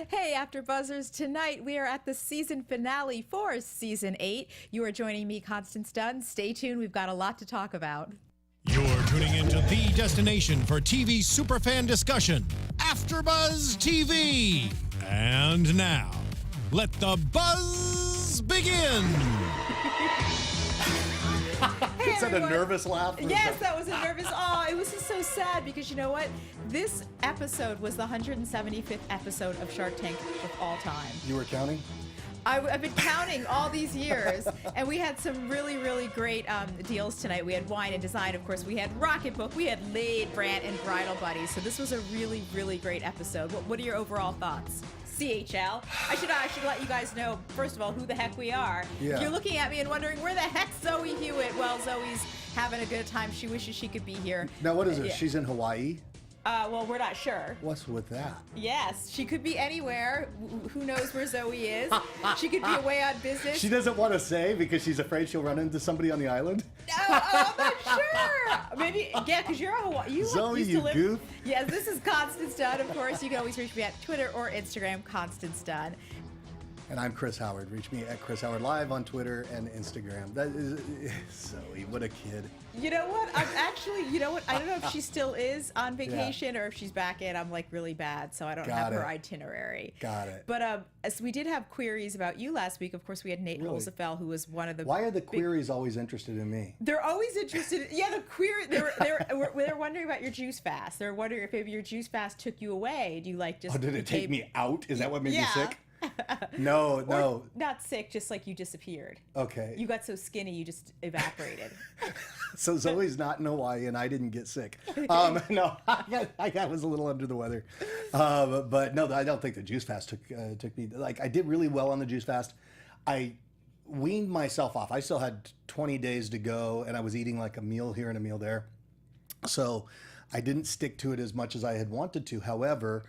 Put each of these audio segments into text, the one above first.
Hey, AfterBuzzers! Tonight we are at the season finale for Season 8. You are joining me, Constance Dunn. Stay tuned. We've got a lot to talk about. You're tuning into the destination for TV superfan discussion, AfterBuzz TV. And now, let the buzz begin. Is that a nervous laugh? Yes, that was a nervous. Oh, it was just so sad because you know what? This episode was the 175th episode of Shark Tank of all time. You were counting? I've been counting all these years, and we had some really, really great deals tonight. We had wine and design, of course. We had Rocketbook. We had Laid, Brant, and Bridal Buddies. So this was a really, really great episode. What are your overall thoughts? CHL. I should let you guys know, first of all, who the heck we are. Yeah. If you're looking at me and wondering, where the heck's Zoe Hewitt? Well, Zoe's having a good time. She wishes she could be here. Now, what is it? Yeah. She's in Hawaii? Well, we're not sure. What's with that? Yes, she could be anywhere. Who knows where Zoe is? She could be away on business. She doesn't want to say because she's afraid she'll run into somebody on the island? I'm not sure. Maybe, yeah, because you're a Hawaii. Zoe, you goof. Yes, this is Constance Dunn, of course. You can always reach me at Twitter or Instagram, Constance Dunn. And I'm Chris Howard. Reach me at Chris Howard Live on Twitter and Instagram. That is Zoe, what a kid. You know what? I don't know if she still is on vacation or if she's back in. I'm like really bad, so I don't have her itinerary. Got it. But as we did have queries about you last week. Of course, we had Nate Holzefeld, who was one of the. Why are the queries always interested in me? They're always interested. Yeah, the query. They're wondering about your juice fast. They're wondering if maybe your juice fast took you away. Do you like just? Oh, did it take me out? Is that what made me sick? No. No. Not sick, just like you disappeared. Okay. You got so skinny, you just evaporated. So Zoe's not in Hawaii, and I didn't get sick. No, I was a little under the weather. But no, I don't think the juice fast took me. Like, I did really well on the juice fast. I weaned myself off. I still had 20 days to go, and I was eating like a meal here and a meal there. So I didn't stick to it as much as I had wanted to. However,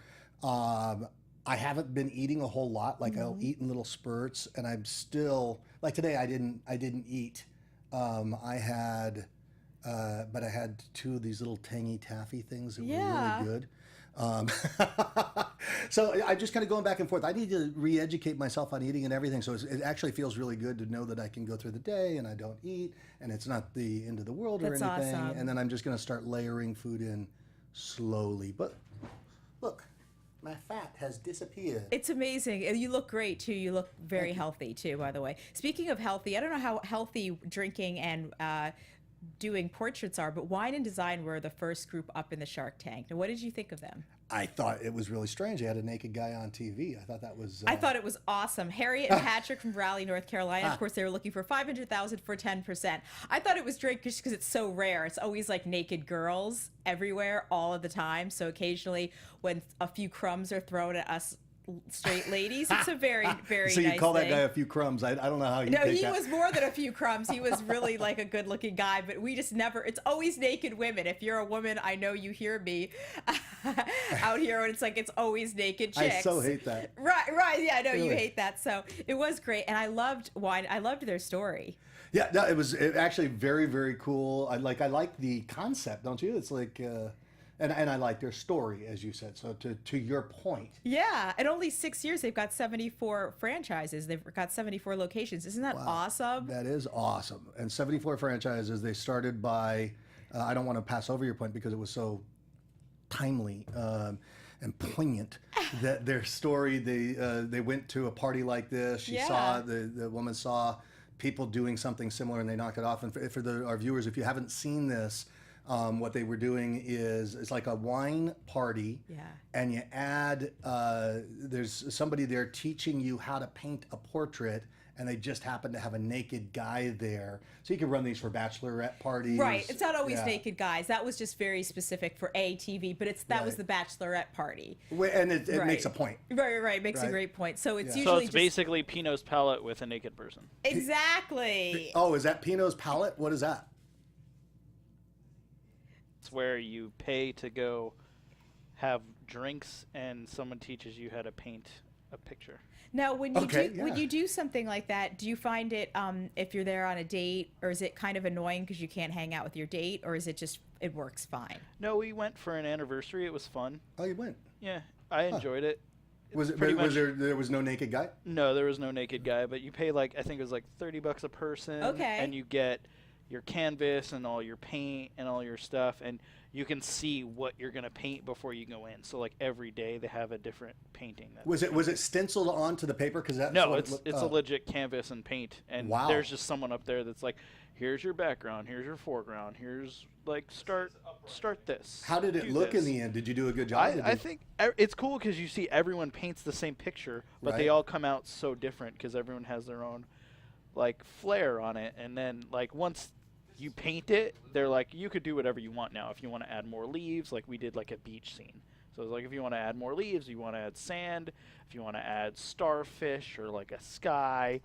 I haven't been eating a whole lot. Like, I'll eat in little spurts, and I'm still like today. I didn't eat. I had, but I had two of these little tangy taffy things that were really good. So I'm just kind of going back and forth. I need to re-educate myself on eating and everything. So it actually feels really good to know that I can go through the day and I don't eat, and it's not the end of the world or anything. Awesome. And then I'm just going to start layering food in slowly. But look. My fat has disappeared. It's amazing. And you look great, too. You look very healthy, too, by the way. Speaking of healthy, I don't know how healthy drinking and doing portraits are, but Wine and Design were the first group up in the Shark Tank. Now, what did you think of them? I thought it was really strange. They had a naked guy on TV. I thought that was... I thought it was awesome. Harriet and Patrick from Raleigh, North Carolina. Of course, they were looking for $500,000 for 10%. I thought it was great just because it's so rare. It's always like naked girls everywhere all of the time. So occasionally when a few crumbs are thrown at us straight ladies, it's a very, very nice So you call that thing. guy a few crumbs. I don't know how you No, take he that. was more than a few crumbs. He was really like a good looking guy, but we just never, it's always naked women. If you're a woman, I know you hear me out here, and it's like, it's always naked chicks. I so hate that. Right. Yeah, I know Really? you hate that. So it was great. And I loved Wine. I loved their story. Yeah, no, it was actually very, very cool. I like the concept, don't you? It's like, and I like their story, as you said. So to your point. Yeah, in only 6 years, they've got 74 franchises. They've got 74 locations. Isn't that awesome? That is awesome. And 74 franchises. They started by, I don't want to pass over your point because it was so timely and poignant that their story. They went to a party like this. She saw the woman saw people doing something similar, and they knock it off. And for our viewers, if you haven't seen this. What they were doing is it's like a wine party, and you add there's somebody there teaching you how to paint a portrait, and they just happen to have a naked guy there. So you can run these for bachelorette parties. Right. It's not always naked guys. That was just very specific for ATV, but that was the bachelorette party. And it makes a point. Right. It makes a great point. So it's usually basically Pinot's palette with a naked person. Exactly. Oh, is that Pinot's palette? What is that? Where you pay to go have drinks and someone teaches you how to paint a picture. Now, when you do something like that, do you find it if you're there on a date, or is it kind of annoying because you can't hang out with your date, or is it just it works fine? No, we went for an anniversary. It was fun. Oh, you went? Yeah, I enjoyed it. Was it? Pretty Was much- there was no naked guy? No, there was no naked guy, but you pay like, I think it was like $30 a person. Okay. And you get your canvas and all your paint and all your stuff, and you can see what you're gonna paint before you go in. So like every day they have a different painting. Was it stenciled onto the paper? Because that No, it's a legit canvas and paint, and Wow. there's just someone up there that's like, here's your background, here's your foreground, here's like start this. How did it look this. in the end? Did you do a good job? I think it's cool because you see everyone paints the same picture, but they Right. all come out so different because everyone has their own like flair on it. And then like once you paint it, they're like, you could do whatever you want now. If you want to add more leaves, like we did like a beach scene. So it's like if you want to add more leaves, you want to add sand, if you want to add starfish or like a sky,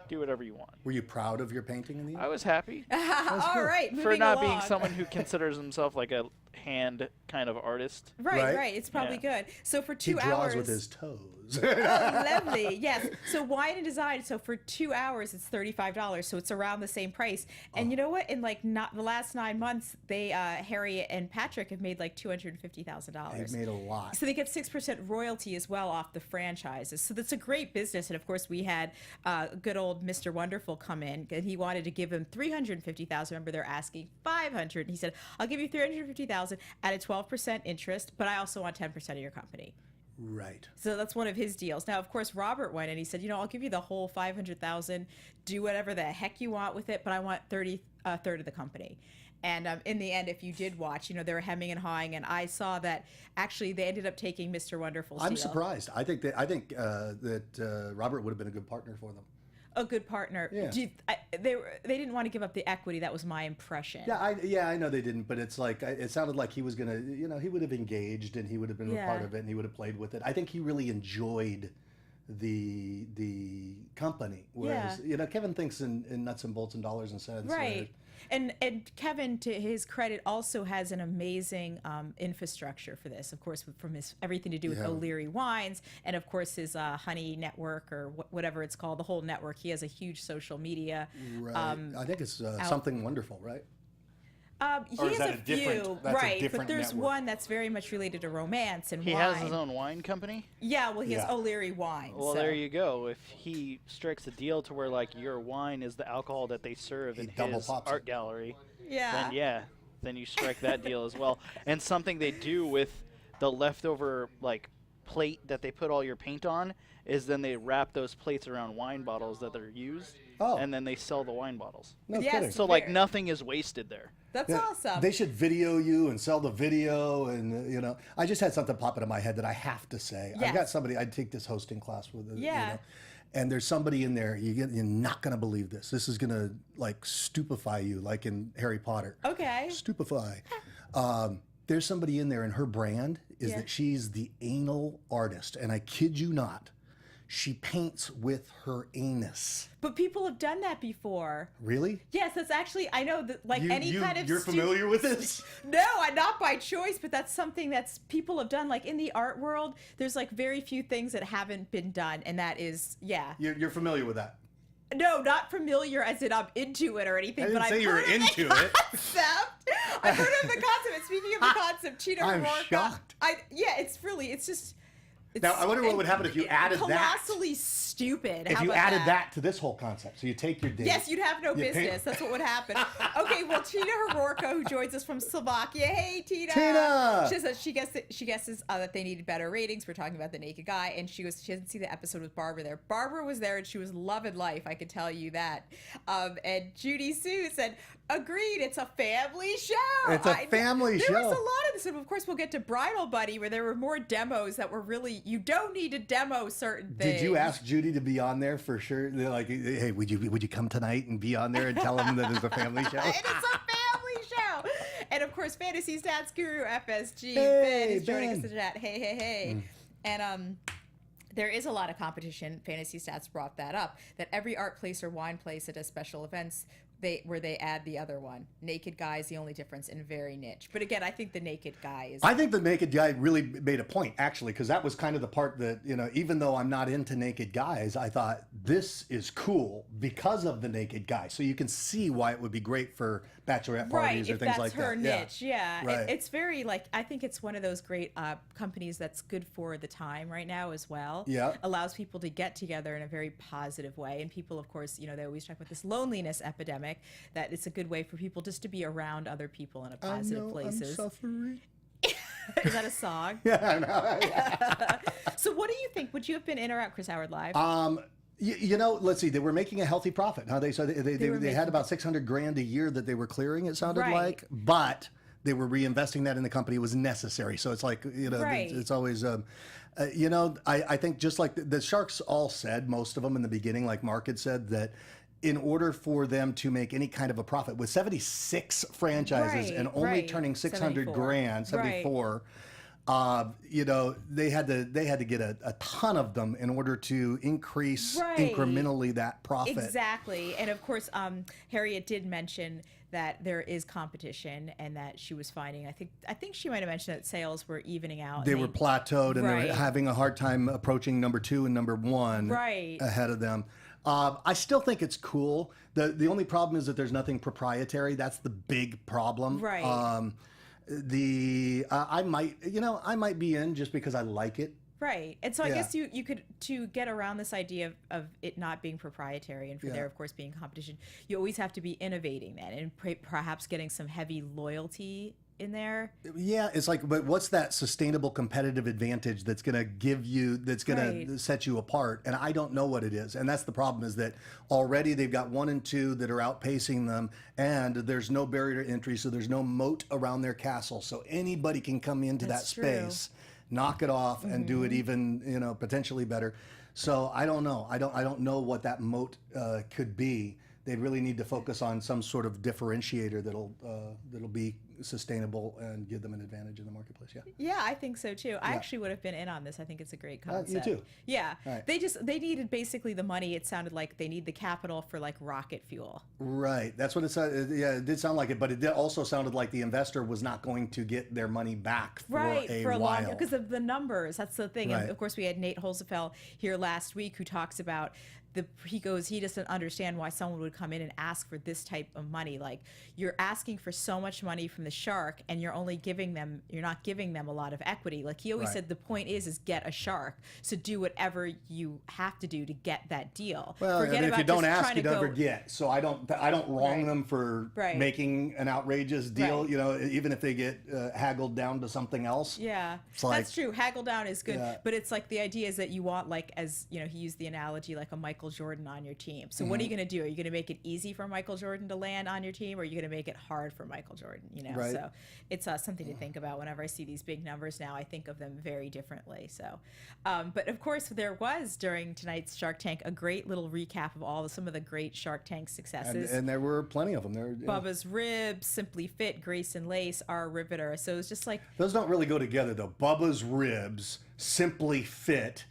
do whatever you want. Were you proud of your painting in the end? I was happy All right, for moving not along. being someone who considers himself like a hand kind of artist. Right, Right? It's probably good. So for He 2 draws hours. with his toes. Oh, lovely. Yes. So wine and design. So for 2 hours, it's $35. So it's around the same price. And you know what? In like not the last 9 months, they Harry and Patrick have made like $250,000. They've made a lot. So they get 6% royalty as well off the franchises. So that's a great business. And of course, we had good old Mr. Wonderful come in, and he wanted to give him $350,000. Remember, they're asking $500,000. And he said, "I'll give you $350,000 at a 12% interest, but I also want 10% of your company." Right. So that's one of his deals. Now, of course, Robert went and he said, "I'll give you the whole $500,000. Do whatever the heck you want with it, but I want a third of the company." And in the end, if you did watch, they were hemming and hawing, and I saw that actually they ended up taking Mr. Wonderful's I'm deal. surprised. I think that Robert would have been a good partner for them. A good partner. Yeah. They didn't want to give up the equity. That was my impression. Yeah, I know they didn't, but it's like it sounded like he was gonna, he would have engaged and he would have been a part of it and he would have played with it. I think he really enjoyed the company, whereas Kevin thinks in nuts and bolts and dollars and cents. Right. And Kevin, to his credit, also has an amazing infrastructure for this. Of course, from his everything to do with O'Leary Wines, and of course his Honey Network or whatever it's called, the whole network. He has a huge social media. Right. I think it's something wonderful, right? He Or is has that a a different- few, that's a right? different But there's network. one that's very much related to romance and He wine. has his own wine company. Yeah, well, he has Yeah. O'Leary Wines. Well, so. there you go. If he strikes a deal to where like your wine is the alcohol that they serve in double his pops art it. gallery, Yeah. then you strike that deal as well. And something they do with the leftover like plate that they put all your paint on is then they wrap those plates around wine bottles that are used, and then they sell the wine bottles. No Yes. kidding. So like nothing is wasted there. That's Yeah, awesome. They should video you and sell the video, and I just had something pop into my head that I have to say. Yes. I've got somebody. I take this hosting class with. Yeah. And there's somebody in there. You're not gonna believe this. This is gonna like stupefy you, like in Harry Potter. Okay. Stupefy. There's somebody in there, and her brand is that she's the anal artist, and I kid you not, she paints with her anus. But people have done that before. Really? Yes, that's actually, I know that like You're familiar with this? No, not by choice, but that's something that's people have done. Like in the art world, there's like very few things that haven't been done, and that is, You're familiar with that? No, not familiar as in I'm into it or anything. I didn't but say I've you were heard of into the it. concept. I've heard of the concept. And speaking of the concept, Cheetah I'm O'Rourke. shocked. It's just. It's, Now, I wonder what would happen if you added that. Colossally stupid. If How you about added that to this whole concept, so you take your date. Yes, you'd have no you pay- business. That's what would happen. Okay, well, Tina O'Rourke, who joins us from Slovakia. Hey, Tina. Tina! She says she guesses that they needed better ratings. We're talking about The Naked Guy, and she didn't see the episode with Barbara there. Barbara was there, and she was loving life. I can tell you that. And Judy Sue said, "Agreed. It's a family show. It's a family There show. was a lot of this, and of course, we'll get to Bridal Buddy, where there were more demos that were really you don't need to demo certain things. Did you ask Judy to be on there for sure? They're like, hey, would you come tonight and be on there and tell them that it's a family show? And it's a family show. And of course, Fantasy Stats Guru FSG Hey, Ben is joining us Ben. in the chat. Hey. And there is a lot of competition. Fantasy Stats brought that up. That every art place or wine place that does special events where they add the other one. Naked guy is the only difference and very niche. But again, I think the naked guy is. I think the naked guy really made a point, actually, because that was kind of the part that, you know, even though I'm not into naked guys, I thought this is cool because of the naked guy. So you can see why it would be great for bachelorette parties or things like that. Right, if that's her niche, yeah. Right. It's very, like, I think it's one of those great companies that's good for the time right now as well. Yeah. Allows people to get together in a very positive way. And people, of course, you know, they always talk about this loneliness epidemic, that it's a good way for people just to be around other people in a positive places. I'm suffering. Is that a song? Yeah, I know. So what do you think? Would you have been in or out Chris Howard Live? You know, let's see. They were making a healthy profit. Huh? They said they were had about $600,000 a year that they were clearing. It sounded like, but they were reinvesting that in the company. It was necessary. So it's like, you know, it's always, you know, I think just like the Sharks all said, most of them in the beginning, like Mark had said, that in order for them to make any kind of a profit with 76 franchises and only turning 600 grand, 74. You know, they had to get a ton of them in order to increase incrementally that profit. Exactly. And of course, Harriet did mention that there is competition and that she was finding, I think she might have mentioned that sales were evening out. They were plateaued and they were having a hard time approaching number 2 and number 1 ahead of them. I still think it's cool. The only problem is that there's nothing proprietary. That's the big problem. Right. I might be in just because I like it. Right. And so I guess you could, to get around this idea of it not being proprietary and for there, of course, being competition, you always have to be innovating then and perhaps getting some heavy loyalty in there. Yeah, it's like, but what's that sustainable competitive advantage that's going to give you, that's going to set you apart? And I don't know what it is. And that's the problem, is that already they've got 1 and 2 that are outpacing them, and there's no barrier to entry, so there's no moat around their castle. So anybody can come into that space, knock it off, and do it even, you know, potentially better. So I don't know. I don't know what that moat could be. They really need to focus on some sort of differentiator that'll be sustainable and give them an advantage in the marketplace. Yeah, I think so too. I actually would have been in on this. I think it's a great concept. You too. Yeah. Right. They needed basically the money. It sounded like they need the capital for like rocket fuel. Right. That's what it said. Yeah, it did sound like it, but it also sounded like the investor was not going to get their money back for a while. Because of the numbers. That's the thing. And of course, we had Nate Holzefeld here last week who talks about he doesn't understand why someone would come in and ask for this type of money. Like, you're asking for so much money from the shark and you're not giving them a lot of equity. Like he always said, the point is get a shark. So do whatever you have to do to get that deal. Well, and if you don't ask, you never get. So I don't wrong them for making an outrageous deal, you know, even if they get haggled down to something else. Yeah, that's true. Haggle down is good. But it's like the idea is that you want, like, as you know, he used the analogy like a Michael Jordan on your team. So what are you going to do? Are you going to make it easy for Michael Jordan to land on your team, or are you going to make it hard for Michael Jordan? You know, so it's something to think about. Whenever I see these big numbers now, I think of them very differently. So, but of course, there was during tonight's Shark Tank a great little recap of some of the great Shark Tank successes. And there were plenty of them. Bubba's Ribs, Simply Fit, Grace and Lace, Our Riveter. So it's just like, those don't really go together though. Bubba's Ribs, Simply Fit,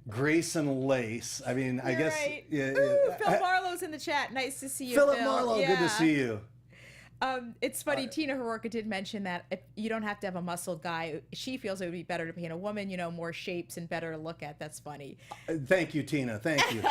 Grace and Lace. I mean, I guess. Right. Ooh, Phil Marlowe's in the chat. Nice to see you, Philip Marlowe. Good to see you. It's funny. Tina Hororka did mention that if you don't have to have a muscled guy. She feels it would be better to paint a woman. You know, more shapes and better to look at. That's funny. Thank you, Tina. Thank you.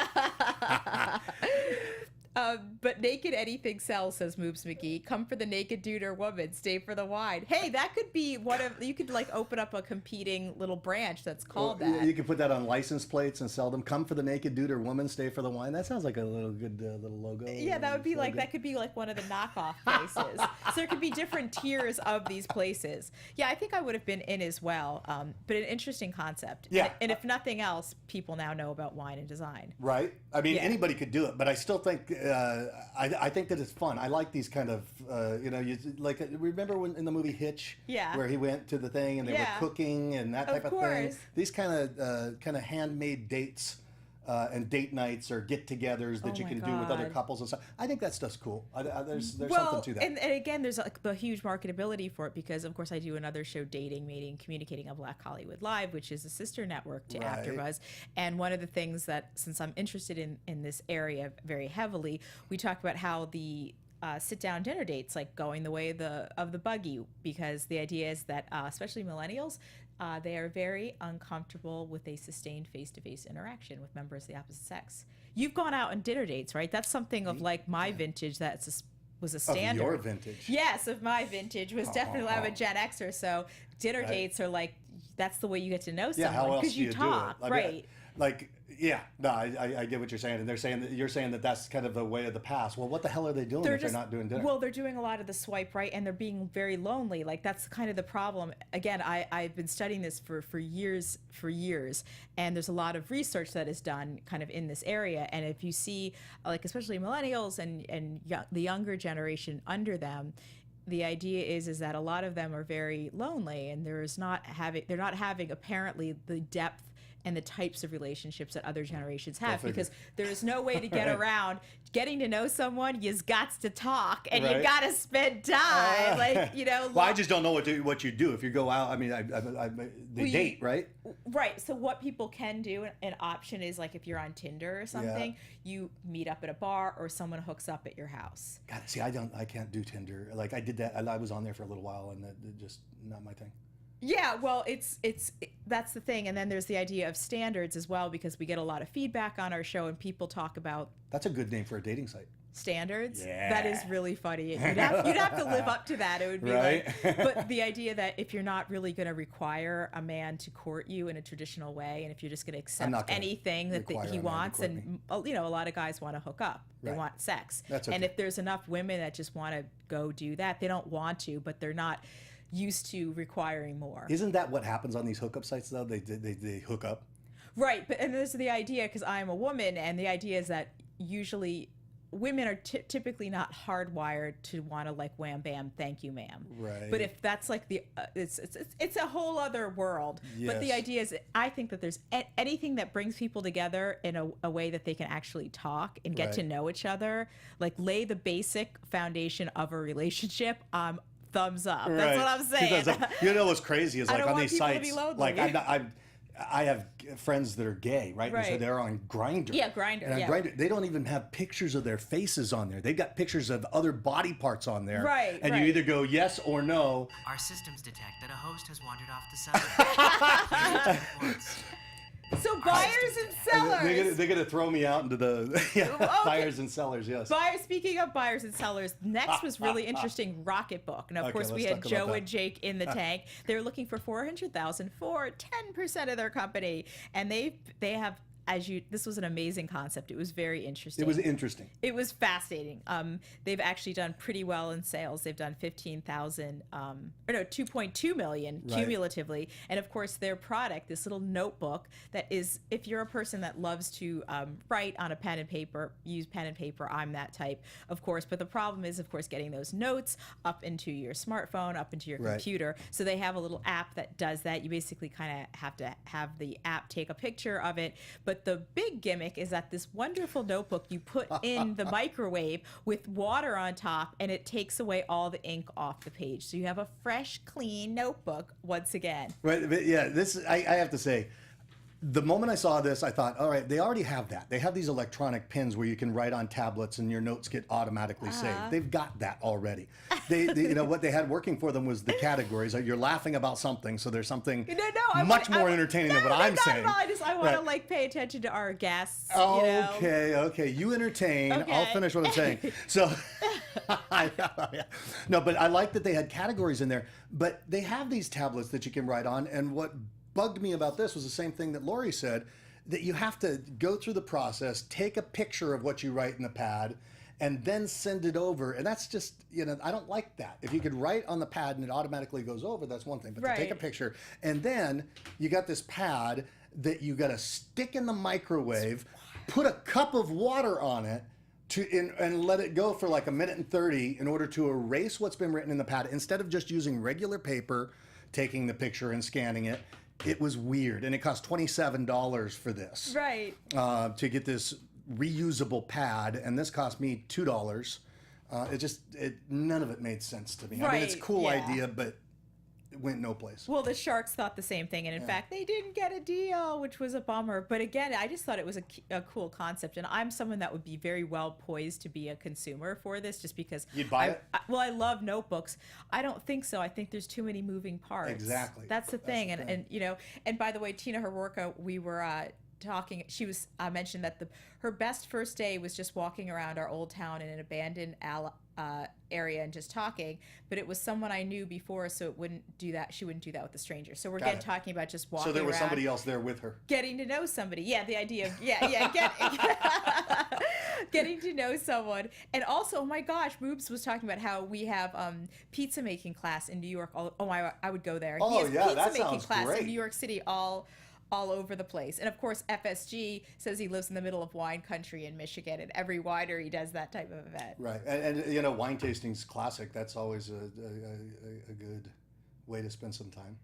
But naked anything sells, says Moobs McGee. Come for the naked dude or woman, stay for the wine. Hey, that could be you could like open up a competing little branch that's called that. You could put that on license plates and sell them. Come for the naked dude or woman, stay for the wine. That sounds like a little good little logo. Yeah, that would be slogan. That could be like one of the knockoff places. So there could be different tiers of these places. Yeah, I think I would have been in as well. But an interesting concept. Yeah. And if nothing else, people now know about wine and design. Right. I mean, anybody could do it, but I still think I think that it's fun. I like these kind of remember when in the movie Hitch, where he went to the thing and they were cooking and that type of thing. These kind of handmade dates and date nights or get-togethers that you can do with other couples and stuff. I think that stuff's cool. There's something to that. And again, there's like the huge marketability for it because, of course, I do another show, Dating, Mating, Communicating on Black Hollywood Live, which is a sister network to AfterBuzz. And one of the things that, since I'm interested in this area very heavily, we talk about how the sit-down dinner dates, like going the way of the buggy, because the idea is that, especially millennials, they are very uncomfortable with a sustained face-to-face interaction with members of the opposite sex. You've gone out on dinner dates, right? That's something of like my vintage was a standard. Of your vintage. Yes, of my vintage was definitely, I'm a Gen Xer, so dinner dates are like, that's the way you get to know someone. Yeah, how else because do you talk, do it? right? Like, yeah, no, I get what you're saying, and they're saying that you're saying that that's kind of the way of the past. Well, what the hell are they doing if they're not doing dinner? Well, they're doing a lot of the swipe right, and they're being very lonely. Like, that's kind of the problem. Again, I've been studying this for years, and there's a lot of research that is done kind of in this area. And if you see, like, especially millennials and the younger generation under them, the idea is that a lot of them are very lonely, and they're not having apparently the depth and the types of relationships that other generations have, because there is no way to get around getting to know someone. You've got to talk, and you got to spend time. Like, you know. Well, I just don't know what you do if you go out. I mean, they date, right? Right. So what people can do, an option is, like, if you're on Tinder or something, you meet up at a bar, or someone hooks up at your house. God, see, I can't do Tinder. Like, I did that. I was on there for a little while, and that just not my thing. Yeah, well, that's the thing. And then there's the idea of standards as well, because we get a lot of feedback on our show, and people talk about... That's a good name for a dating site. Standards? Yeah. That is really funny. You'd have to live up to that. It would be right? like... But the idea that if you're not really going to require a man to court you in a traditional way, and if you're just going to accept anything that he wants, and, you know, a lot of guys want to hook up. They want sex. That's okay. And if there's enough women that just want to go do that, they don't want to, but they're not used to requiring more. Isn't that what happens on these hookup sites, though? They hook up? Right, but and this is the idea, because I'm a woman, and the idea is that usually women are typically not hardwired to want to, like, wham bam, thank you ma'am. Right. But if that's like it's a whole other world. Yes. But the idea is, I think that there's anything that brings people together in a way that they can actually talk and get to know each other, like lay the basic foundation of a relationship. Thumbs up. That's what I'm saying. You know what's crazy is, like, on these sites, like, I have friends that are gay, right? And so they're on Grindr. Yeah, Grindr. And on Grindr, they don't even have pictures of their faces on there. They've got pictures of other body parts on there. Right. And you either go yes or no. Our systems detect that a host has wandered off the site. So buyers and sellers. They're gonna throw me out into the buyers and sellers. Yes. Speaking of buyers and sellers, next was really interesting. Rocketbook. And of course, we had Joe and Jake in the tank. They were looking for $400,000 for 10% of their company, and they have. This was an amazing concept. It was very interesting. It was interesting. It was fascinating. They've actually done pretty well in sales. They've done 2.2 million cumulatively. And of course, their product, this little notebook that is, if you're a person that loves to write on a pen and paper, use pen and paper, I'm that type, of course. But the problem is, of course, getting those notes up into your smartphone, up into your computer. So they have a little app that does that. You basically kind of have to have the app take a picture of it. But the big gimmick is that this wonderful notebook you put in the microwave with water on top, and it takes away all the ink off the page. So you have a fresh, clean notebook once again. Right. But yeah, I have to say, the moment I saw this, I thought, all right, they already have that. They have these electronic pens where you can write on tablets and your notes get automatically saved. They've got that already. They you know, what they had working for them was the categories. You're laughing about something, so there's something much more entertaining than what I'm saying. I want to like pay attention to our guests. Okay. You entertain. Okay. I'll finish what I'm saying. So, no, but I like that they had categories in there. But they have these tablets that you can write on, and what bugged me about this was the same thing that Lori said, that you have to go through the process, take a picture of what you write in the pad, and then send it over. And that's just, you know, I don't like that. If you could write on the pad and it automatically goes over, that's one thing. But to take a picture, and then you got this pad that you got to stick in the microwave, put a cup of water on it, and let it go for like 1:30 in order to erase what's been written in the pad, instead of just using regular paper, taking the picture and scanning it. It was weird, and it cost $27 for this. Right. To get this reusable pad, and this cost me $2. None of it made sense to me. I mean, it's a cool idea, but went no place. Well, the Sharks thought the same thing, and in fact, they didn't get a deal, which was a bummer. But again, I just thought it was a cool concept, and I'm someone that would be very well poised to be a consumer for this, just because You'd buy it? I love notebooks. I don't think so. I think there's too many moving parts. Exactly. That's the thing, the thing. and you know, and by the way, Tina Herworka, we were talking. She was mentioned that her best first day was just walking around our old town in an abandoned area and just talking, but it was someone I knew before, so it wouldn't do that. She wouldn't do that with a stranger. So we're again talking about just walking. So there was around, somebody else there with her. getting to know somebody. Yeah, the idea of getting to know someone. And also, oh my gosh, Boobs was talking about how we have pizza making class in New York. I would go there. Oh, he has yeah, pizza that making sounds class great. in New York City all over the place. And of course, FSG says he lives in the middle of wine country in Michigan, and every winery does that type of event. Right, and you know, wine tasting's classic. That's always a good way to spend some time.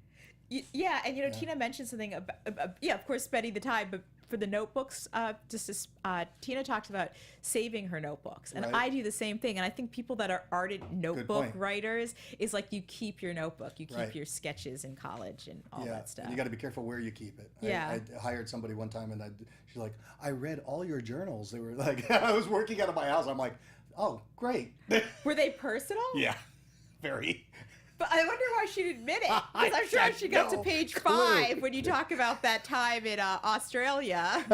Yeah, and you know, Tina mentioned something about, of course, spending the time, but for the notebooks, Tina talks about saving her notebooks, and Right. I do the same thing. And I think people that are ardent notebook writers is like, you keep your notebook, you keep Right. your sketches in college and all that stuff. And you got to be careful where you keep it. Yeah. I hired somebody one time, and she's like, I read all your journals. They were like, I was working out of my house. I'm like, oh, great. Were they personal? Yeah, very. But I wonder why she didn't admit it. Because I'm sure she got to page 5 when you talk about that time in Australia.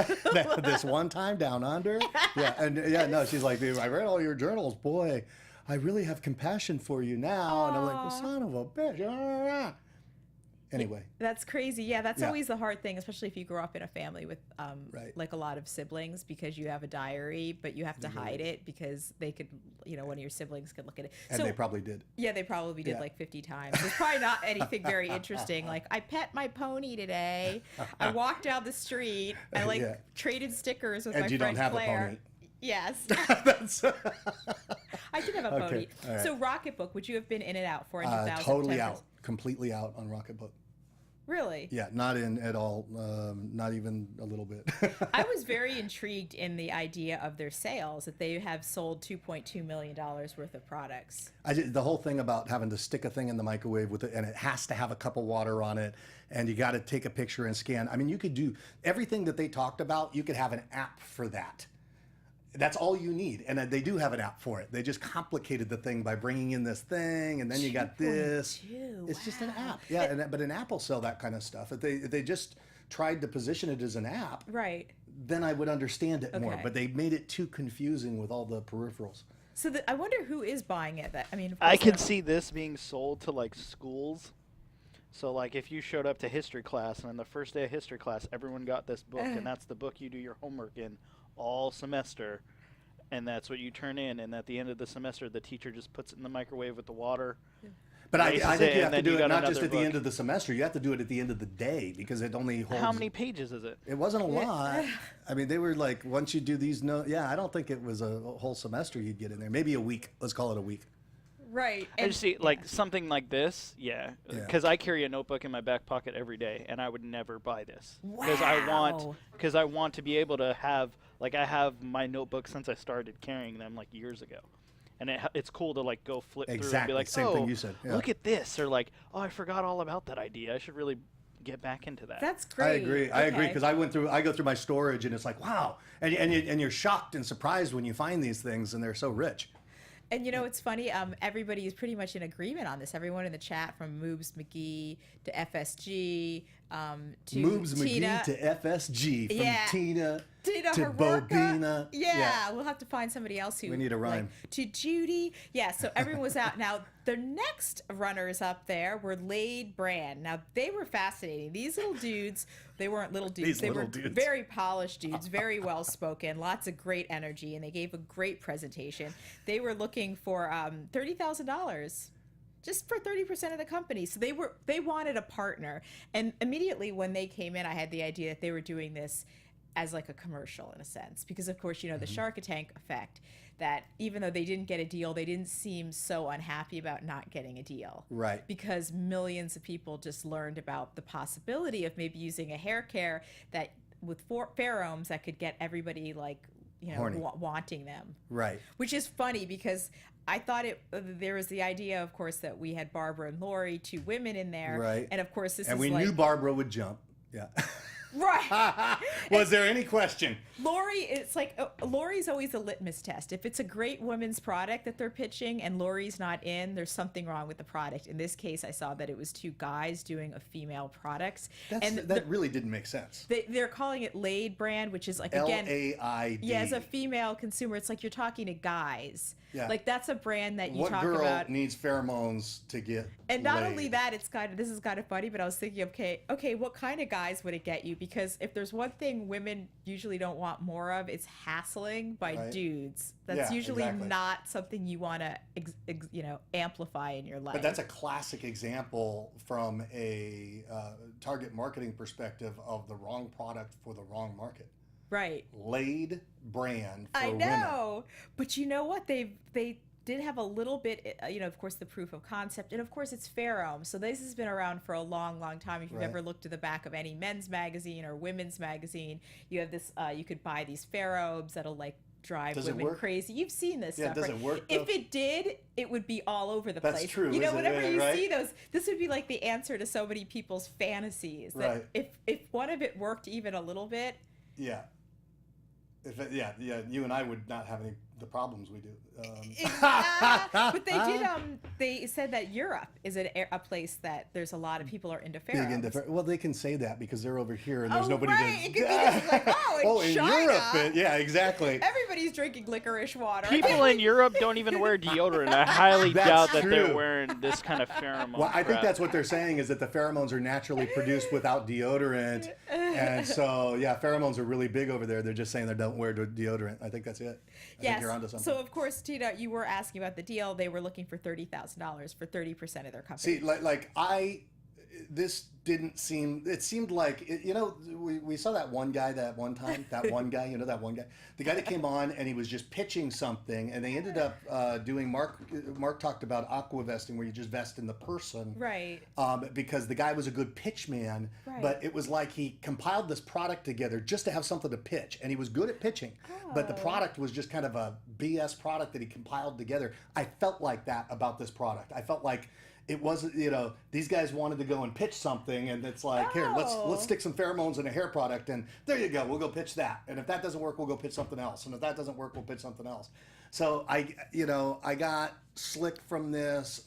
This one time down under. No, she's like, I read all your journals. Boy, I really have compassion for you now. And I'm like, well, son of a bitch. Anyway. That's crazy. Yeah, that's Yeah. always the hard thing, especially if you grow up in a family with Right. like a lot of siblings, because you have a diary, but you have to hide it because they could, you know, one of your siblings could look at it. And they probably did. Yeah, they probably did Yeah. like 50 times. It's probably not anything very interesting. Like, I pet my pony today. I walked down the street. I Yeah. traded stickers with And my you friend don't have Claire. a pony. Yes. That's I did have a pony. Okay, all right. So Rocketbook, would you have been in and out 400,000? totally 10%? out. Completely out on Rocketbook. Really? Yeah, not in at all. Not even a little bit. I was very intrigued in the idea of their sales, that they have sold $2.2 million worth of products. The whole thing about having to stick a thing in the microwave with it, and it has to have a cup of water on it, and you got to take a picture and scan. I mean, you could do everything that they talked about. You could have an app for that. That's all you need, and they do have an app for it. They just complicated the thing by bringing in this thing, and then you got this. 2.2, It's just an app, yeah. But an app will sell that kind of stuff. If they just tried to position it as an app, Right. then I would understand it more. Okay. But they made it too confusing with all the peripherals. So I wonder who is buying it. Of course, I can see this being sold to like schools. So like if you showed up to history class, and on the first day of history class, everyone got this book, and that's the book you do your homework in all semester, and that's what you turn in, and at the end of the semester the teacher just puts it in the microwave with the water. But I erases think it, you and have to then do you it got not just another at the book. end of the semester. You have to do it at the end of the day, because it only holds. How many pages is it? It wasn't a lot. I mean, they were like, once you do these I don't think it was a whole semester you'd get in there. Maybe a week. Let's call it a week. Right. I just see like something like this, because I carry a notebook in my back pocket every day, and I would never buy this because Wow. I want to be able to have, like, I have my notebook since I started carrying them like years ago, and it's cool to like go flip through and Exactly, be like, same oh, thing you said, yeah. look at this, or like, oh, I forgot all about that idea. I should really get back into that. That's great. I agree, Okay. because I go through my storage, and it's like, wow, and you're shocked and surprised when you find these things, and they're so rich. And you know, it's funny, everybody is pretty much in agreement on this. Everyone in the chat, from Moobs McGee to FSG, to Moves Tina. McGee to FSG, from Yeah. Tina Tina to Herworka. Bobina. Yeah, we'll have to find somebody else who. We need a rhyme. To Judy. Yeah, so everyone was out. Now, the next runners up there were Lade Brand. Now, they were fascinating. These little dudes, they weren't little dudes. These they little were dudes. very polished dudes, very well spoken, lots of great energy, and they gave a great presentation. They were looking for $30,000. Just for 30% of the company. So they wanted a partner. And immediately when they came in, I had the idea that they were doing this as like a commercial, in a sense, because of course, you know, the Shark Tank effect, that even though they didn't get a deal, they didn't seem so unhappy about not getting a deal. Right. Because millions of people just learned about the possibility of maybe using a hair care that with pheromones that could get everybody like Horny. wanting them. Right. Which is funny because I thought there was the idea, of course, that we had Barbara and Lori, 2 women in there. Right. And of course, this And is we like, knew Barbara would jump. Yeah. right. Was there any question? Lori, it's like Lori's always a litmus test. If it's a great women's product that they're pitching and Lori's not in, there's something wrong with the product. In this case, I saw that it was 2 guys doing a female product. That really didn't make sense. They're calling it Laid brand, which is like, again, Laid. yeah, as a female consumer, it's like you're talking to guys. Yeah. Like that's a brand that you What talk girl about. needs pheromones to get And not laid? only that, this is kind of funny, but I was thinking, okay, what kind of guys would it get you? Because if there's one thing women usually don't want more of, it's hassling by Right. dudes. That's Yeah, usually exactly. not something you want to, amplify in your life. But that's a classic example from a target marketing perspective of the wrong product for the wrong market. right. Laid brand for I women. know, but you know what? They did have a little bit, of course, the proof of concept, and of course, it's pheromone. So this has been around for a long, long time. If you've Right. ever looked to the back of any men's magazine or women's magazine, you have this. You could buy these pheromones that'll like drive Does it women work? crazy. You've seen this Yeah, stuff, does right? it work, If though? it did, it would be all over the That's place. true, You know, isn't whenever it? you Right? see those, this would be like the answer to so many people's fantasies. That Right. if one of it worked even a little bit. Yeah. Yeah, you and I would not have any the problems we do. But they did. They said that Europe is a place that there's a lot of people are into Big pheromones. into well, they can say that because they're over here and there's Oh, nobody right. to. It could be just like, oh, in China. Europe, yeah, exactly. Everybody's drinking licorice water. People in Europe don't even wear deodorant. I highly That's doubt that true. they're wearing this kind of pheromone. Well, I think crap. that's what they're saying is that the pheromones are naturally produced without deodorant, and so yeah, pheromones are really big over there. They're just saying they don't wear deodorant. I think that's it. I think Yes. you're onto something. So of course, Tina, you were asking about the deal. They were looking for $30,000 for 30% of their company. See, this didn't seem. It seemed like we saw that one guy that one time. That one guy, that one guy, the guy that came on and he was just pitching something, and they ended up doing. Mark talked about aqua vesting, where you just vest in the person, Right. Because the guy was a good pitch man, Right. but it was like he compiled this product together just to have something to pitch, and he was good at pitching, but the product was just kind of a BS product that he compiled together. I felt like that about this product. I felt like it wasn't, these guys wanted to go and pitch something, and it's like, here, let's stick some pheromones in a hair product, and there you go, we'll go pitch that. And if that doesn't work, we'll go pitch something else. And if that doesn't work, we'll pitch something else. So I got slick from this.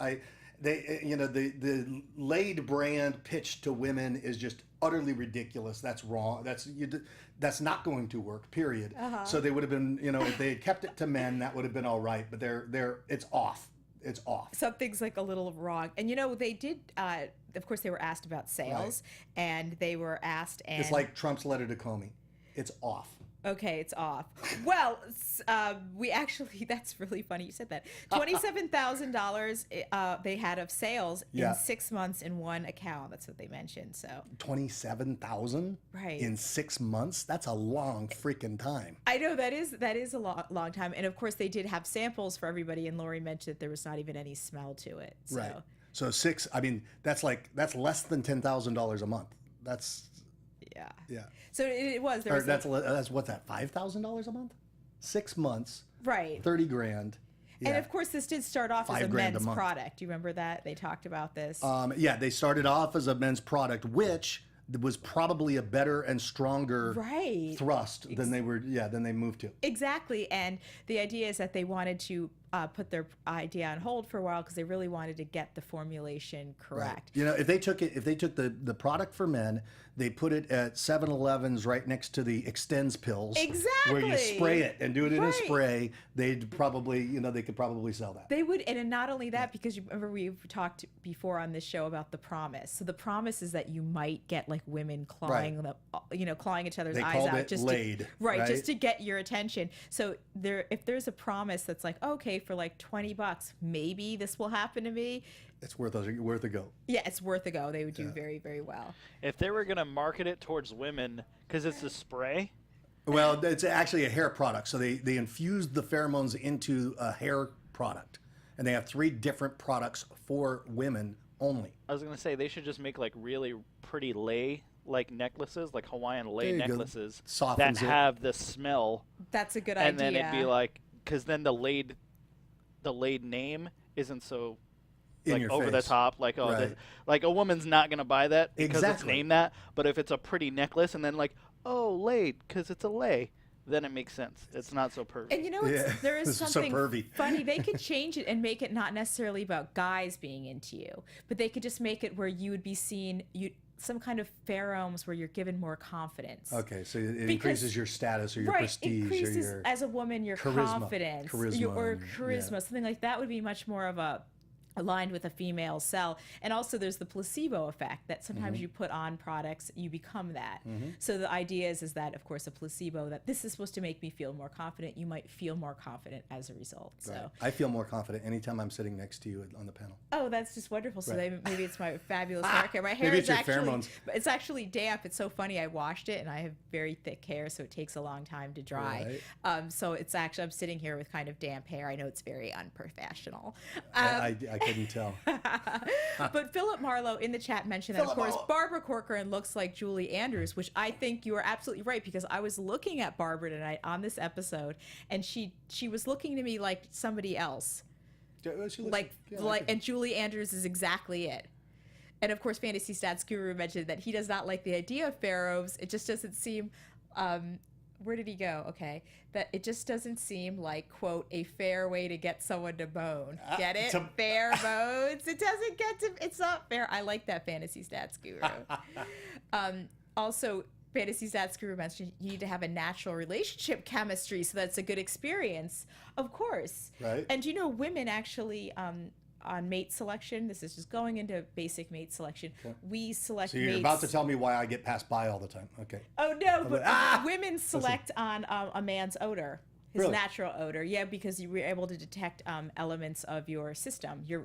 The Laid brand pitch to women is just utterly ridiculous. That's wrong. That's not going to work. Period. So they would have been, if they had kept it to men, that would have been all right. But it's off. It's off. Something's like a little wrong. And they did, of course, they were asked about sales, and they were asked, and It's like Trump's letter to Comey. It's off. okay, it's off. Well, we actually, that's really funny you said that. $27,000 they had of sales Yeah. in 6 months in one account. That's what they mentioned. So 27,000 Right. in 6 months. That's a long freaking time. I know that is a long time. And of course, they did have samples for everybody. And Lori mentioned that there was not even any smell to it. So. Right. So that's less than $10,000 a month. That's Yeah. So it was. There or was that's what's that? $5,000 a month? 6 months, right. 30 grand. And Yeah. of course, this did start off as a $5 grand a men's month. product. Do you remember that? They talked about this. Yeah, they started off as a men's product, which was probably a better and stronger Right. thrust than they moved to. Exactly. And the idea is that they wanted to put their idea on hold for a while because they really wanted to get the formulation correct. If they took the product for men, they put it at 7-Elevens right next to the Extends pills. Exactly. Where you spray it and do it in a Right. spray, they'd probably, they could probably sell that. They would, and not only that, because you remember we've talked before on this show about the promise. So the promise is that you might get like women clawing, clawing each other's They eyes called out, it just laid, to, right? just to get your attention. So if there's a promise that's like, okay, for like $20, maybe this will happen to me. It's worth a go. Yeah, it's worth a go. They would do very, very well. If they were gonna market it towards women, because it's a spray. Well, it's actually a hair product. So they infused the pheromones into a hair product, and they have 3 different products for women only. I was gonna say they should just make like really pretty lay like necklaces, like Hawaiian There lei you go. necklaces that Softens it. have the smell, That's a good and idea. then it'd be like, because then the laid name isn't so In like your over the face. top, like Right. like a woman's not gonna buy that because it's Exactly. named that. But if it's a pretty necklace and then like, oh, laid because it's a lei, then it makes sense. It's not so pervy. And you know, Yeah. there is This is so something pervy. funny. They could change it and make it not necessarily about guys being into you, but they could just make it where you would be seen, some kind of pheromones where you're given more confidence. Okay, so it Because- increases your status or your Right, prestige increases or your as a woman your charisma. confidence, Charisma or and- charisma, yeah. something like that would be much more of a aligned with a female cell. And also there's the placebo effect that sometimes Mm-hmm. you put on products, you become that. So the idea is that, of course, a placebo, that this is supposed to make me feel more confident. You might feel more confident as a result. So, Right. I feel more confident anytime I'm sitting next to you on the panel. oh, that's just wonderful. So Right. maybe it's my fabulous hair care. My hair Maybe is it's your actually, pheromones. it's actually damp. It's so funny. I washed it and I have very thick hair, so it takes a long time to dry. So it's actually, I'm sitting here with kind of damp hair. I know it's very unprofessional. I couldn't tell. But Philip Marlowe in the chat mentioned that, of Philip course, Marlowe. Barbara Corcoran looks like Julie Andrews, which I think you are absolutely right, because I was looking at Barbara tonight on this episode, and she was looking to me like somebody else. She looks Like, and Julie Andrews is exactly it. And of course, Fantasy Stats Guru mentioned that he does not like the idea of pharaohs. It just doesn't seem. Where did he go? Okay, that it just doesn't seem like, quote, a fair way to get someone to bone. Get it? Fair bones. It doesn't get to. It's not fair. I like that, Fantasy Stats Guru. Also, Fantasy Stats Guru mentioned you need to have a natural relationship chemistry, so that's a good experience. Of course. Right. And you know, women actually. On mate selection, this is just going into basic mate selection. We select So you're mates. about to tell me why I get passed by all the time. Okay. Oh no, but Ah! women select on a man's odor, his Really? natural odor. Yeah, because you were able to detect elements of your system. Your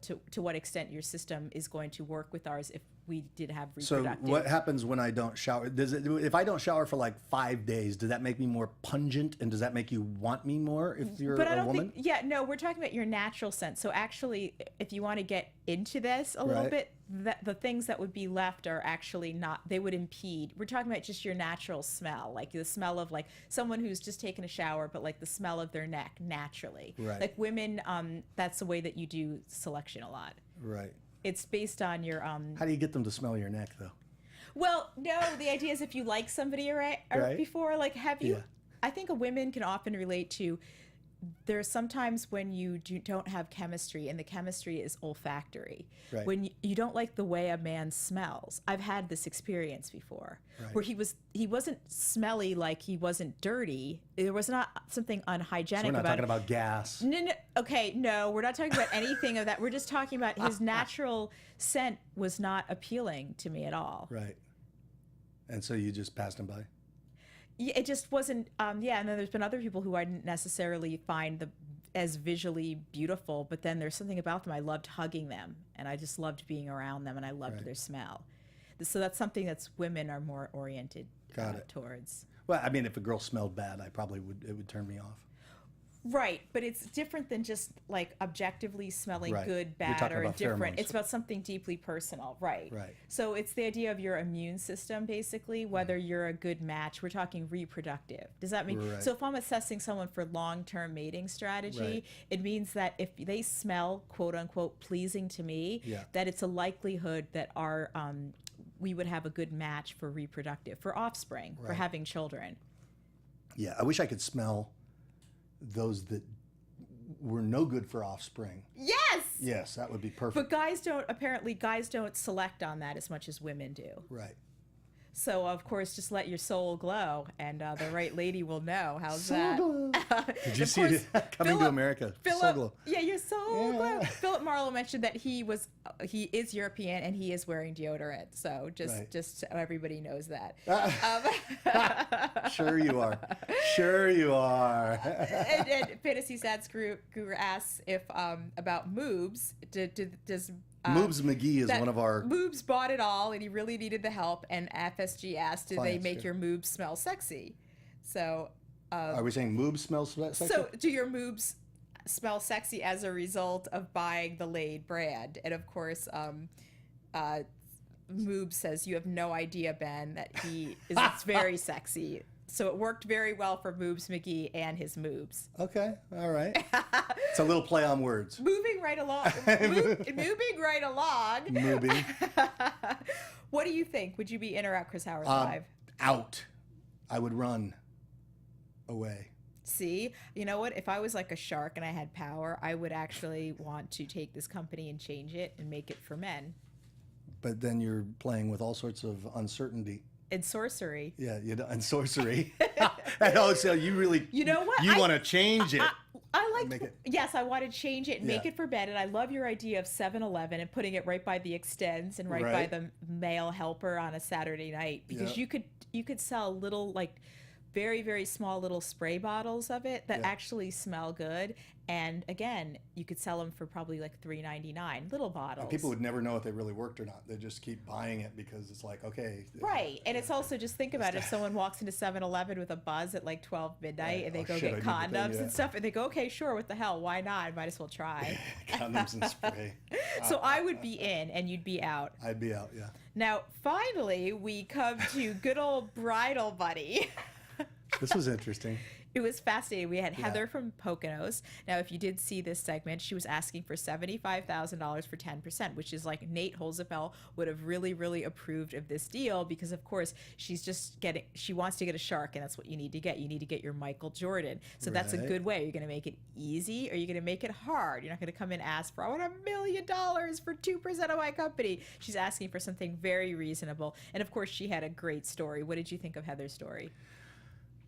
to what extent your system is going to work with ours if we did have So reproductive. what happens when I don't shower? If I don't shower for like 5 days, does that make me more pungent, and does that make you want me more if you're But I a don't woman? think. Yeah, no, we're talking about your natural sense. So actually, if you want to get into this a little Right. bit, the things that would be left are actually not. They would impede. We're talking about just your natural smell, like the smell of like someone who's just taken a shower, but like the smell of their neck naturally. Right. Like women, that's the way that you do selection a lot. Right. It's based on your How do you get them to smell your neck, though? Well, no, the idea is if you like somebody or Right. before, like have you? Yeah. I think a women can often relate to. There's sometimes when you don't have chemistry, and the chemistry is olfactory. Right. When you don't like the way a man smells. I've had this experience before, Right. where he wasn't smelly, like he wasn't dirty. There was not something unhygienic We're not about talking about gas. No, okay, no, we're not talking about anything of that. We're just talking about his natural scent was not appealing to me at all. Right. And so you just passed him by? Yeah, it just wasn't. Yeah, and then there's been other people who I didn't necessarily find as visually beautiful, but then there's something about them. I loved hugging them, and I just loved being around them, and I loved their smell. So that's something that's women are more oriented Got it. towards. Well, I mean, if a girl smelled bad, it would turn me off. Right, but it's different than just like objectively smelling Right. good, You're bad, talking or about indifferent. pheromones. It's about something deeply personal, right? Right. So it's the idea of your immune system, basically, whether you're a good match. We're talking reproductive. Does that mean? Right. So if I'm assessing someone for long-term mating strategy, Right. it means that if they smell "quote unquote" pleasing to me, Yeah. that it's a likelihood that our we would have a good match for reproductive, for offspring, for Right. having children. Yeah, I wish I could smell those that were no good for offspring. Yes. Yes, that would be perfect. But guys don't select on that as much as women do. Right. So of course, just let your soul glow, and the right lady will know. How's that? Did you Of see course, it coming to Philip- America? Philip, Soul glow. yeah, your soul Yeah. glow. Philip Marlowe mentioned that he is European and he is wearing deodorant. So Right. just so everybody knows that. Sure you are. Sure you are. and Fantasy Stats Guru asks if about moobs. Does Moobs McGee is that one of our Moobs bought it all, and he really needed the help. And FSG asked, "Do they Clients, make yeah. your moobs smell sexy?" So, Are we saying moobs smell sexy? so do your moobs smell sexy as a result of buying the Laid brand? And of course, Moob says, "You have no idea, Ben, that he is very sexy." So it worked very well for Moobs McGee and his Moobs. Okay, all right. It's a little play on words. Moving right along. Moving right along. Moving. What do you think? Would you be in or out Chris Howard Live? Out. I would run away. See, you know what? If I was like a shark and I had power, I would actually want to take this company and change it and make it for men. But then you're playing with all sorts of uncertainty. And sorcery. Yeah, and sorcery. Oh, so you really, You know what? You want to change it. I like, Make it- yes, I want to change it and make Yeah. it for men. And I love your idea of 7-Eleven and putting it right by the extends and right by Right. the male helper on a Saturday night, because Yeah. you could sell little, like, very, very small little spray bottles of it that Yeah. actually smell good. And again, you could sell them for probably like $3.99, little bottles. And people would never know if they really worked or not. They just keep buying it because it's like, okay. Right. And it's also, just think about it, if someone walks into 7-Eleven with a buzz at like 12 midnight Right. and they Oh, go shit, I get need the thing, condoms yeah. and stuff, and they go, okay, sure, what the hell? Why not? I might as well try. Condoms and spray. So I would be in and you'd be out. I'd be out, yeah. Now, finally, we come to good old Bridal Buddy. This was interesting. It was fascinating. We had Heather from Poconos. Now, if you did see this segment, she was asking for $75,000 for 10%, which is like Nate Holzapfel would have really, really approved of this deal, because, of course, she wants to get a shark, and that's what you need to get. You need to get your Michael Jordan. So that's a Right. good way. You're going to make it easy, or you're going to make it hard. You're not going to come in and ask for, I want $1 million for 2% of my company. She's asking for something very reasonable. And, of course, she had a great story. What did you think of Heather's story?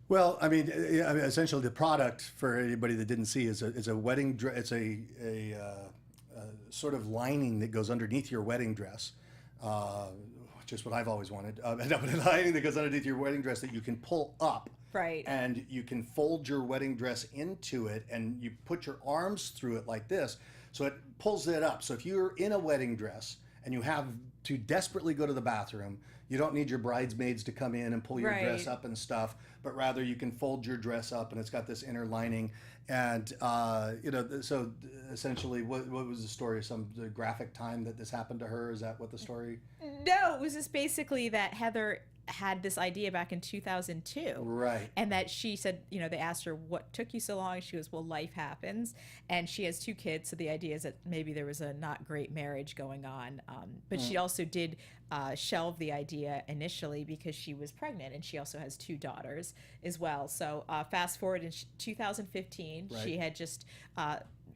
Well, I mean, essentially, the product, for anybody that didn't see, is a wedding dress. It's a sort of lining that goes underneath your wedding dress, which is what I've always wanted. A lining that goes underneath your wedding dress that you can pull up. Right. And you can fold your wedding dress into it, and you put your arms through it like this, so it pulls it up. So if you're in a wedding dress and you have to desperately go to the bathroom, you don't need your bridesmaids to come in and pull your dress up and stuff, but rather you can fold your dress up, and it's got this inner lining. And so essentially, what was the story? The graphic time that this happened to her? Is that what the story? No, it was just basically that Heather had this idea back in 2002. Right. And that she said, they asked her, what took you so long? She goes, well, life happens. And she has 2 kids, so the idea is that maybe there was a not great marriage going on. But she also did shelve the idea initially because she was pregnant, and she also has 2 daughters as well. So fast forward in 2015, Right. she had just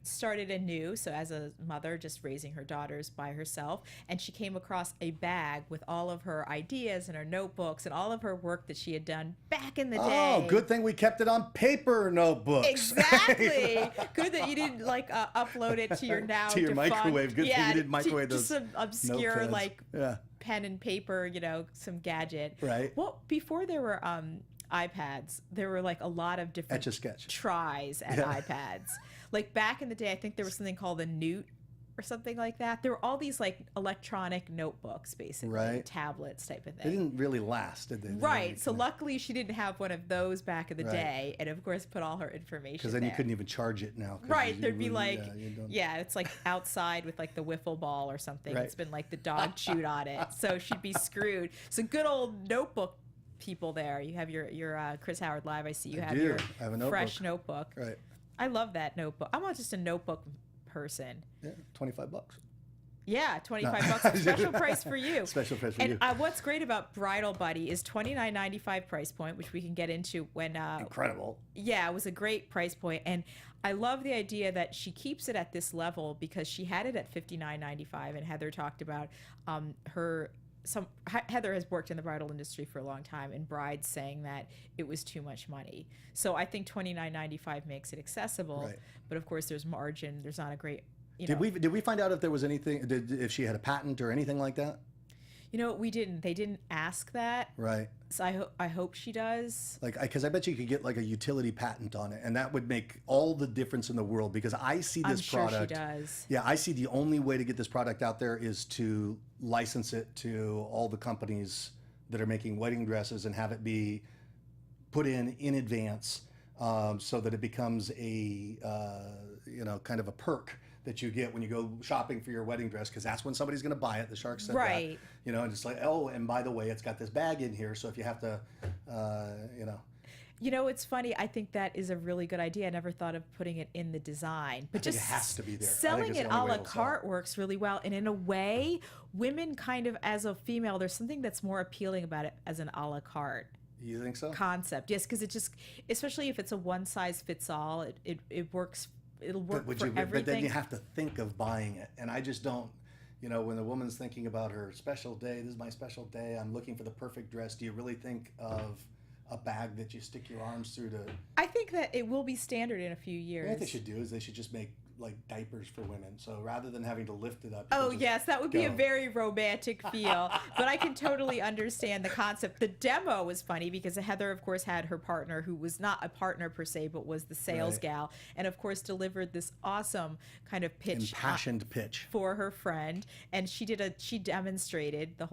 started anew, so as a mother, just raising her daughters by herself, and she came across a bag with all of her ideas and her notebooks and all of her work that she had done back in the day. Oh, good thing we kept it on paper notebooks. Exactly. Good that you didn't upload it to your now To your defunct, microwave. Good thing you didn't microwave just those some obscure notepads. pen and paper, some gadget. Right. Well, before there were iPads, there were a lot of different Etch-a-sketch. tries at iPads. Like back in the day, I think there was something called a Newt or something like that. There were all these electronic notebooks, basically, Right. tablets type of They thing. didn't really last, did they? Right. So luckily she didn't have one of those back in the Right. day, and of course put all her information Because then you there. couldn't even charge it now. 'cause Right, you there'd be really- you don't- it's outside with the wiffle ball or something. Right. It's been the dog chewed on it, so she'd be screwed. So good old notebook people there. You have your Chris Howard Live. I see you have do. your I have a notebook. fresh notebook. Right. I love that notebook. I'm not just a notebook person. Yeah, $25. Yeah, $25. Special price for you. Special price for and you. What's great about Bridal Buddy is $29.95 price point, which we can get into when Incredible. yeah, it was a great price point, and I love the idea that she keeps it at this level because she had it at $59.95, and Heather talked about Heather has worked in the bridal industry for a long time, and brides saying that it was too much money. So I think $29.95 makes it accessible, Right. but of course there's margin. There's not a great Did we find out if there was anything? If she had a patent or anything like that? We didn't. They didn't ask that. Right. So I hope she does. Because I bet you could get a utility patent on it, and that would make all the difference in the world. Because I see this I'm sure product. she does. Yeah, I see the only way to get this product out there is to license it to all the companies that are making wedding dresses and have it be put in advance, so that it becomes a kind of a perk that you get when you go shopping for your wedding dress, because that's when somebody's going to buy it. The shark said Right. that, you know, and it's like, oh, and by the way, it's got this bag in here, so if you have to, you know. You know, it's funny. I think that is a really good idea. I never thought of putting it in the design, but think just it has to be there. I think selling it's it the a only way la it'll sell. carte works really well. And in a way, women kind of, as a female, there's something that's more appealing about it as an a la carte You think so? concept. Yes, because it just, especially if it's a one size fits all, it works. It'll work for everything. But then you have to think of buying it, and I just don't. You know, when the woman's thinking about her special day, this is my special day, I'm looking for the perfect dress. Do you really think of a bag that you stick your arms through to? I think that it will be standard in a few years. What they should do is they should just make like diapers for women. So rather than having to lift it up. you Oh can just yes, that would be a go. very romantic feel. But I can totally understand the concept. The demo was funny because Heather, of course, had her partner who was not a partner per se, but was the sales Right. gal, and of course delivered this awesome kind of pitch Impassioned pitch. for her friend. And she demonstrated the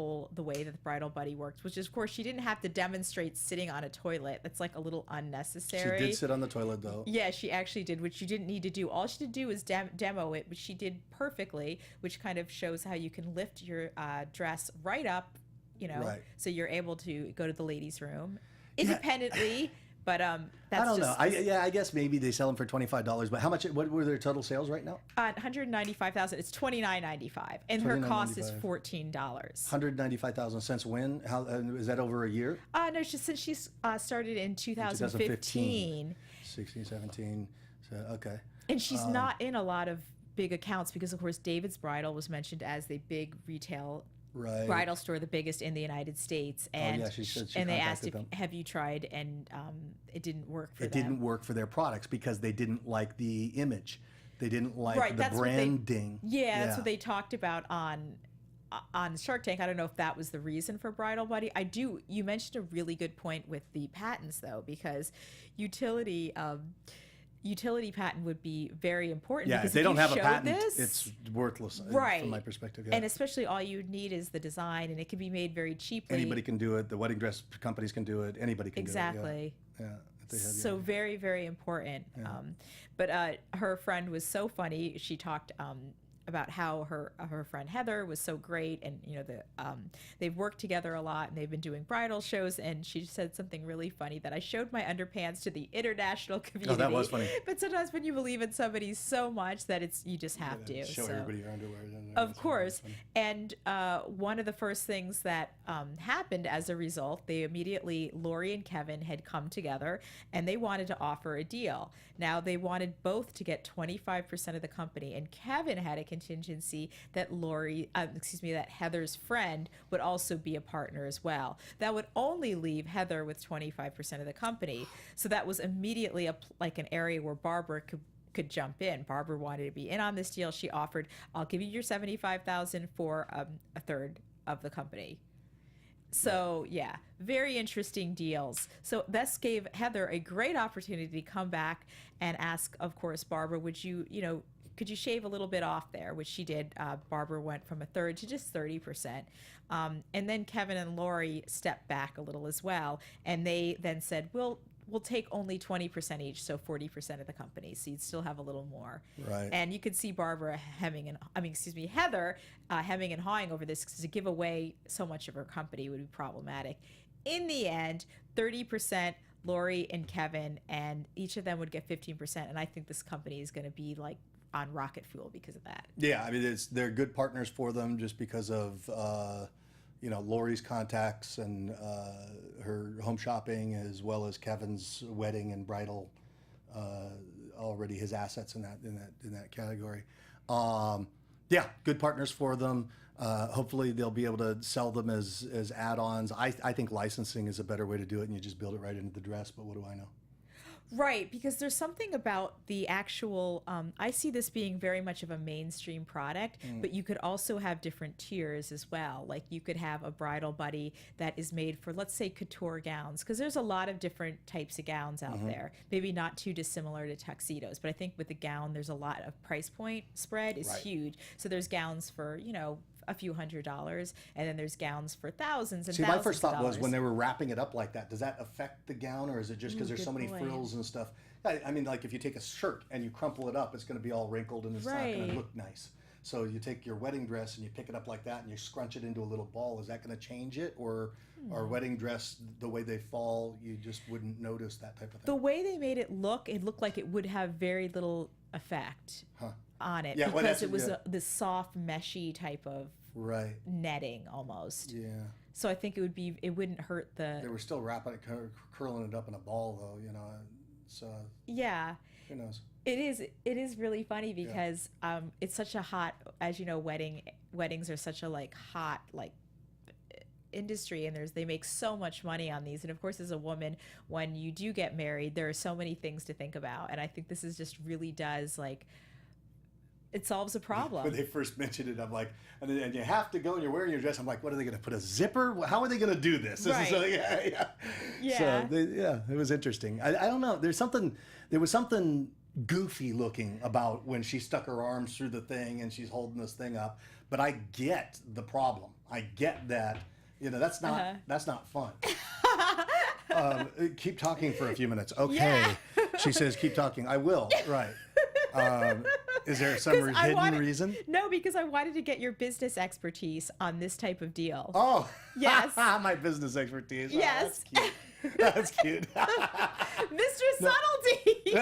way that the bridal buddy works, which is, of course, she didn't have to demonstrate sitting on a toilet. That's like a little She unnecessary. did sit on the toilet though. Yeah, she actually did, which you didn't need to do. All she did do was demo it, which she did perfectly, which kind of shows how you can lift your dress right up, you know, Right. so you're able to go to the ladies' room independently. But that's I don't know. just I guess maybe they sell them for $25. But how much? What were their total sales right now? $195,000. It's $29.95, and her cost is $29.95. $14. 195,000 cents. When? How is that over a year? No, since she started in 2015. 16, 17. So, okay. And she's not in a lot of big accounts because, of course, David's Bridal was mentioned as the big retail Right. bridal store, the biggest in the United States. And yeah, she said she and they asked contacted them. have you tried, and it didn't work for It them. didn't work for their products because they didn't like the image. They didn't like Right, the that's what they- branding. That's what they talked about on Shark Tank. I don't know if that was the reason for Bridal Buddy. You mentioned a really good point with the patents though, because utility patent would be very important. Yeah, because if they don't you have a show patent, this, it's worthless right from my perspective. Yeah. And especially all you need is the design, and it can be made very cheaply. Anybody can do it. The wedding dress companies can do it. Anybody can Exactly. do it. Yeah. If they have the So idea. very, very important. But her friend was so funny. She talked about how her friend Heather was so great, and you know they've worked together a lot, and they've been doing bridal shows. And she said something really funny that I showed my underpants to the international community. Oh, that was funny. But sometimes when you believe in somebody so much that you just have to Show so. everybody your underwear. Of course. And one of the first things that happened as a result, Lori and Kevin had come together and they wanted to offer a deal. Now they wanted both to get 25% of the company, and Kevin had a contingency that that Heather's friend would also be a partner as well. That would only leave Heather with 25% of the company. So that was immediately like an area where Barbara could jump in. Barbara wanted to be in on this deal. She offered, I'll give you your $75,000 for a third of the company. So yeah, very interesting deals. So this gave Heather a great opportunity to come back and ask, of course, Barbara, could you shave a little bit off there? Which she did. Barbara went from a third to just 30%. And then Kevin and Lori stepped back a little as well. And they then said, we'll take only 20% each, so 40% of the company. So you'd still have a little more. Right. And you could see Heather hemming and hawing over this, because to give away so much of her company would be problematic. In the end, 30%, Lori and Kevin, and each of them would get 15%. And I think this company is going to be like on rocket fuel because of that. Yeah, I mean, they're good partners for them just because of Lori's contacts and her home shopping, as well as Kevin's wedding and bridal, already his assets in that category. Yeah, good partners for them. Hopefully they'll be able to sell them as add-ons. I think licensing is a better way to do it, and you just build it right into the dress. But what do I know? Right, because there's something about the actual, I see this being very much of a mainstream product, but you could also have different tiers as well. Like you could have a bridal buddy that is made for, let's say, couture gowns, because there's a lot of different types of gowns out there. Maybe not too dissimilar to tuxedos, but I think with the gown, there's a lot of price point spread is Right. huge. So there's gowns for, a few $100s, and then there's gowns for thousands and See, thousands my first thought of was dollars. when they were wrapping it up like that, does that affect the gown, or is it just because there's so good many point. frills and stuff? I mean, like if you take a shirt and you crumple it up, it's going to be all wrinkled and it's not going Right. to look nice. So you take your wedding dress and you pick it up like that and you scrunch it into a little ball. Is that going to change it, or our wedding dress, the way they fall, you just wouldn't notice that type of thing? The way they made it looked like it would have very little effect on it, Yeah, well, because that's- it was yeah. this soft, meshy type of Right. netting almost. Yeah. So I think it wouldn't hurt They the. were still wrapping it, curling it up in a ball, though. You know, so Yeah. who knows? It is really funny because it's such a hot, as you know, weddings are such a like hot like industry, and they make so much money on these. And of course, as a woman, when you do get married, there are so many things to think about, and I think this is just really does like it solves a problem. When they first mentioned it, I'm like, and you have to go and you're wearing your dress. I'm like, what are they going to put a zipper? How are they going to do this? This is Right. yeah. So it was interesting. I don't know. There was something goofy looking about when she stuck her arms through the thing and she's holding this thing up. But I get the problem. I get that. You know, that's not fun. Keep talking for a few minutes. Okay. Yeah. She says, keep talking. I will. Right. Is there some 'Cause I hidden wanted- reason? No, because I wanted to get your business expertise on this type of deal. Oh, Yes. my business expertise. Oh, Yes. that's cute. Mr. Subtlety.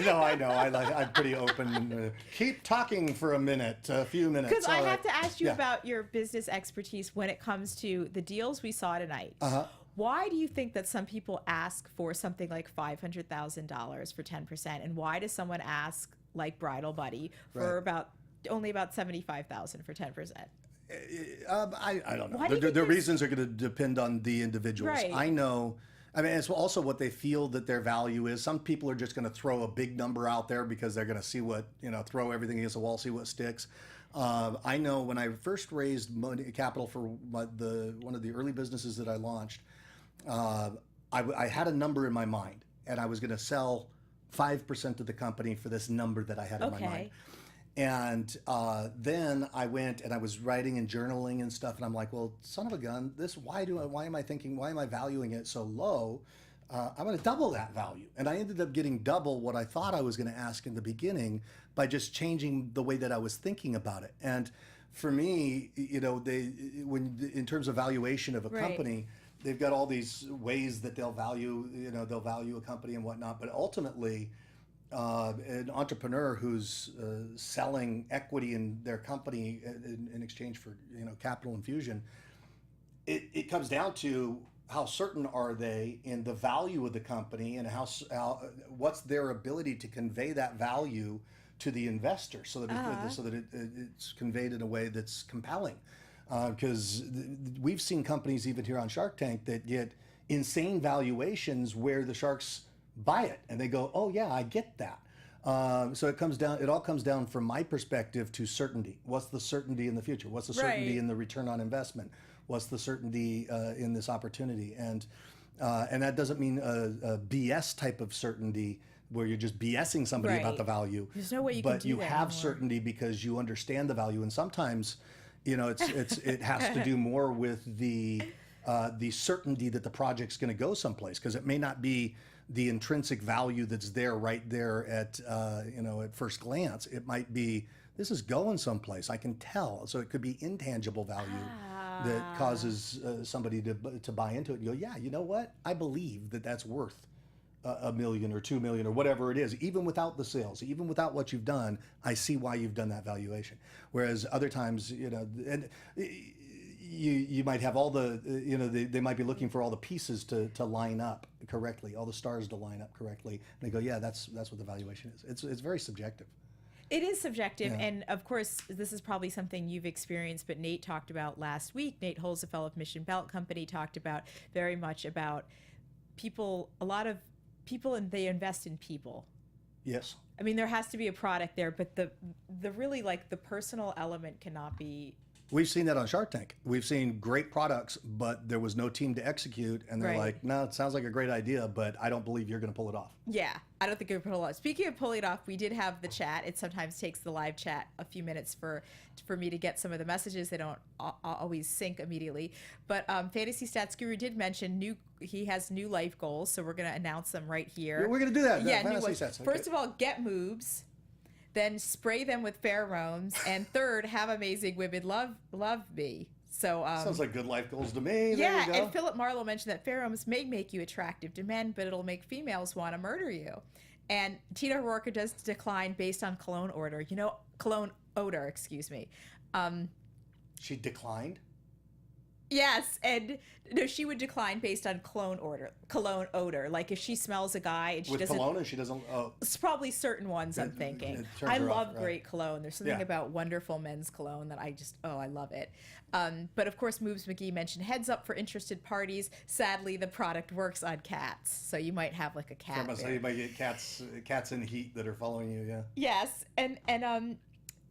No, I know. I'm pretty open. Keep talking for a few minutes. Because I All have right. to ask you Yeah. about your business expertise when it comes to the deals we saw tonight. Uh-huh. Why do you think that some people ask for something like $500,000 for 10%, and why does someone ask like Bridal Buddy for Right. only about $75,000 for 10%? I don't know. Why do you The think there's- reasons are going to depend on the individuals. Right. I know. I mean, it's also what they feel that their value is. Some people are just going to throw a big number out there because they're going to see what, throw everything against the wall, see what sticks. I know when I first raised capital for one of the early businesses that I launched, I had a number in my mind, and I was going to sell 5% of the company for this number that I had in my mind. And then I went and I was writing and journaling and stuff, and I'm like, well, son of a gun, why am I valuing it so low? I'm going to double that value. And I ended up getting double what I thought I was going to ask in the beginning by just changing the way that I was thinking about it. And for me, in terms of valuation of a Right. company, they've got all these ways that they'll value a company and whatnot. But ultimately, an entrepreneur who's selling equity in their company in exchange for capital infusion, it comes down to how certain are they in the value of the company, and what's their ability to convey that value to the investor so that it's conveyed in a way that's compelling. Because we've seen companies even here on Shark Tank that get insane valuations where the sharks buy it and they go, oh yeah, I get that. So it all comes down from my perspective to certainty. What's the certainty in the future? What's the certainty Right. in the return on investment? What's the certainty in this opportunity? And that doesn't mean a BS type of certainty where you're just BSing somebody Right. about the value. There's no way you can but do you that have anymore. certainty because you understand the value, and sometimes it has to do more with the certainty that the project's going to go someplace, because it may not be the intrinsic value that's there right there at first glance. It might be, this is going someplace, I can tell. So it could be intangible value that causes somebody to buy into it and go, yeah, you know what, I believe that that's worth $1 million or $2 million or whatever it is, even without the sales, even without what you've done. I see why you've done that valuation. Whereas other times, and you might have all the, they might be looking for all the pieces to line up correctly, all the stars to line up correctly. And they go, yeah, that's what the valuation is. It's very subjective. It is subjective, Yeah. and of course, this is probably something you've experienced, but Nate talked about last week. Nate Holzefeld of Mission Belt Company talked about very much about people, a lot of people, and they invest in people. Yes. I mean, there has to be a product there, but the really like the personal element cannot be We've seen that on Shark Tank. We've seen great products, but there was no team to execute, and they're Right. like, no, it sounds like a great idea, but I don't believe you're going to pull it off. Yeah, I don't think we pull it off. Speaking of pulling it off, we did have the chat. It sometimes takes the live chat a few minutes for me to get some of the messages. They don't always sync immediately. But Fantasy Stats Guru did mention he has new life goals, so we're going to announce them right here. We're going to do that. Yeah, Fantasy new ones. stats. Okay. First of all, get moves. Then spray them with pheromones, and third, have amazing women love me. So sounds like good life goals to me. yeah, there you go. and Philip Marlowe mentioned that pheromones may make you attractive to men, but it'll make females want to murder you. And Tina O'Rourke does decline based on cologne odor, excuse me. She declined. Yes, and no, she would decline based on cologne odor. Like if she smells a guy and she With doesn't. cologne, and she doesn't. Oh, It's probably certain ones I'm thinking. it turns I her off, love right. great cologne. There's something Yeah. about wonderful men's cologne that I love it. But of course, Moves McGee mentioned heads up for interested parties. Sadly, the product works on cats, so you might have like a cat. so there. you might get cats in heat that are following you. Yeah. Yes, and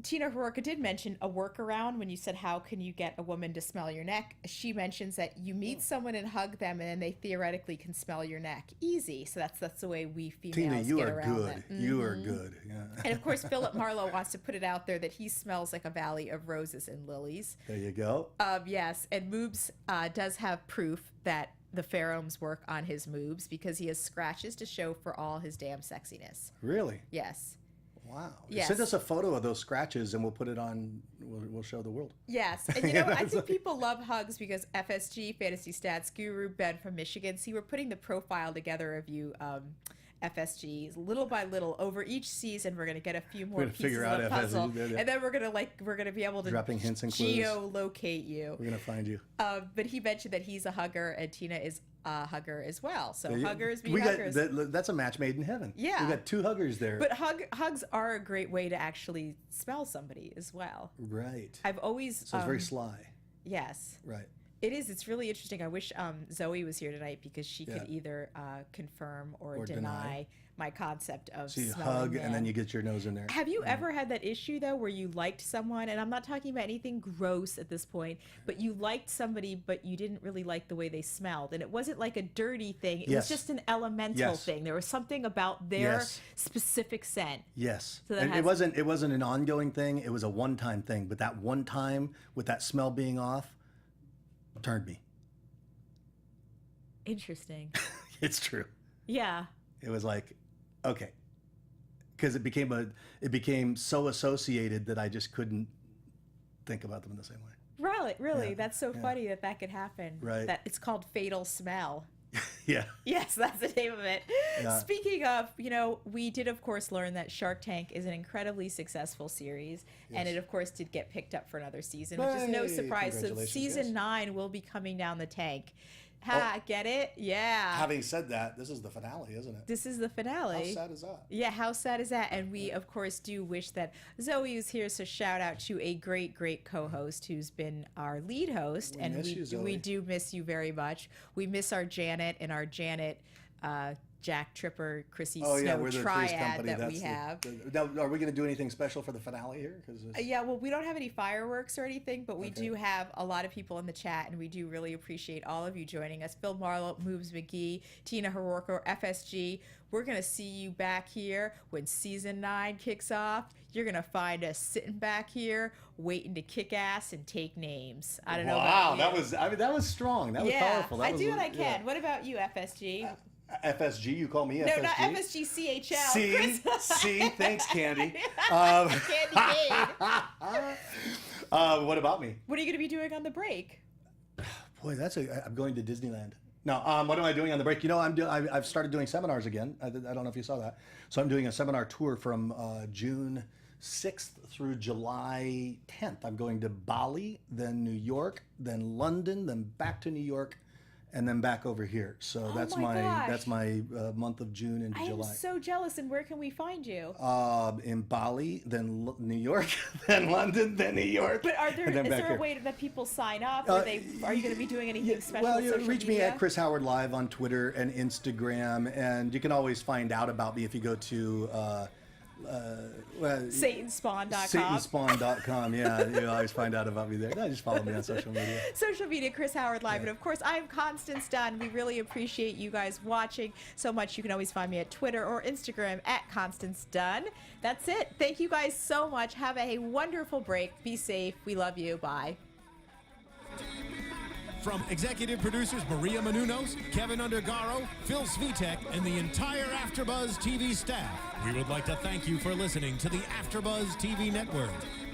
Tina O'Rourke did mention a workaround when you said, how can you get a woman to smell your neck? She mentions that you meet someone and hug them, and then they theoretically can smell your neck. Easy. So that's the way we females Tina, you get are around good. that. You are good. Yeah. And of course, Philip Marlowe wants to put it out there that he smells like a valley of roses and lilies. There you go. Yes, and Moobs does have proof that the pheromones work on his moobs because he has scratches to show for all his damn sexiness. Really? Yes. Wow. Yes. Send us a photo of those scratches, and we'll put it on. We'll show the world. Yes, and you know, I think people love hugs because FSG, Fantasy Stats Guru, Ben from Michigan. See, we're putting the profile together of you, FSGs, little by little. Over each season, we're going to get a few more gonna pieces figure of out the puzzle, FSG, yeah. and then we're going to be able to Dropping hints and clues. geolocate you. We're gonna find you. But he mentioned that he's a hugger, and Tina is a hugger as well. So Yeah, huggers be we huggers. That's a match made in heaven. Yeah. We got two huggers there. But hugs are a great way to actually smell somebody as well. Right. I've always So it's very sly. yes. Right. It is. It's really interesting. I wish Zoe was here tonight because she could Yeah. either confirm or Or deny deny. my concept of So you smelling hug, and then men. you get your nose in there. Have you ever had that issue though, where you liked someone, and I'm not talking about anything gross at this point, but you liked somebody, but you didn't really like the way they smelled, and it wasn't like a dirty thing. It Yes. was just an elemental Yes. thing. There was something about their Yes. specific scent. Yes. So that And has- it wasn't an ongoing thing. It was a one-time thing. But that one time with that smell being off turned me. Interesting. It's true. Yeah. It was like, okay, because it became so associated that I just couldn't think about them in the same way. Really, Yeah, that's so yeah. funny that could happen. Right. That it's called fatal smell. Yeah. Yes, that's the name of it. Yeah. Speaking of, we did, of course, learn that Shark Tank is an incredibly successful series. And Yes. it, of course, did get picked up for another season, which is no Hey, surprise. So congratulations, season yes. 9 will be coming down the tank. Ha, get it? Yeah. Having said that, this is the finale, isn't it? This is the How finale. sad is that? Yeah, how sad is that? And we, of course, do wish that Zoe is here. So shout out to a great, great co-host who's been our lead host, We and miss you, Zoe. we do miss you very much. We miss our Janet and our Janet, Jack Tripper, Chrissy Oh yeah, Snow we're the Three's triad Company. that That's we have. Now, are we going to do anything special for the finale here? Yeah, well, we don't have any fireworks or anything, but we Okay. do have a lot of people in the chat, and we do really appreciate all of you joining us. Phil Marlowe, Moves McGee, Tina O'Rourke, FSG. We're going to see you back here when season 9 kicks off. You're going to find us sitting back here waiting to kick ass and take names. I don't know Wow, about you. that was strong. That was yeah, powerful. That I was, do what I can. yeah. What about you, FSG? FSG, you call me No, FSG? not FSG, CHL. See, Chris. see, thanks, Candy. Candy cane. What about me? What are you going to be doing on the break? Boy, I'm going to Disneyland. No, what am I doing on the break? I've started doing seminars again. I don't know if you saw that. So I'm doing a seminar tour from June 6th through July 10th. I'm going to Bali, then New York, then London, then back to New York, and then back over here. So that's my gosh. that's my month of June into I am July. so jealous. And where can we find you? In Bali, then New York, then London, then New York. But and then is back there here. a way that people sign up? Are you going to be doing anything special? Well, with you social reach me media? at Chris Howard Live on Twitter and Instagram, and you can always find out about me if you go to SatanSpawn.com. SatanSpawn.com. Yeah, you always find out about me there. No, just follow me on social media. Social media, Chris Howard Live. And of course, I'm Constance Dunn. We really appreciate you guys watching so much. You can always find me at Twitter or Instagram at Constance Dunn. That's it. Thank you guys so much. Have a wonderful break. Be safe. We love you. Bye. From executive producers Maria Menounos, Kevin Undergaro, Phil Svitek, and the entire AfterBuzz TV staff, we would like to thank you for listening to the AfterBuzz TV network.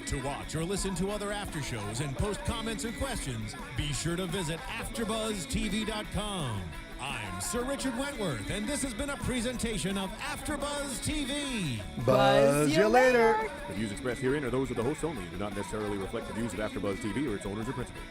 To watch or listen to other after shows and post comments or questions, be sure to visit AfterBuzzTV.com. I'm Sir Richard Wentworth, and this has been a presentation of AfterBuzz TV. Buzz you later. The views expressed herein are those of the hosts only and do not necessarily reflect the views of AfterBuzz TV or its owners or principals.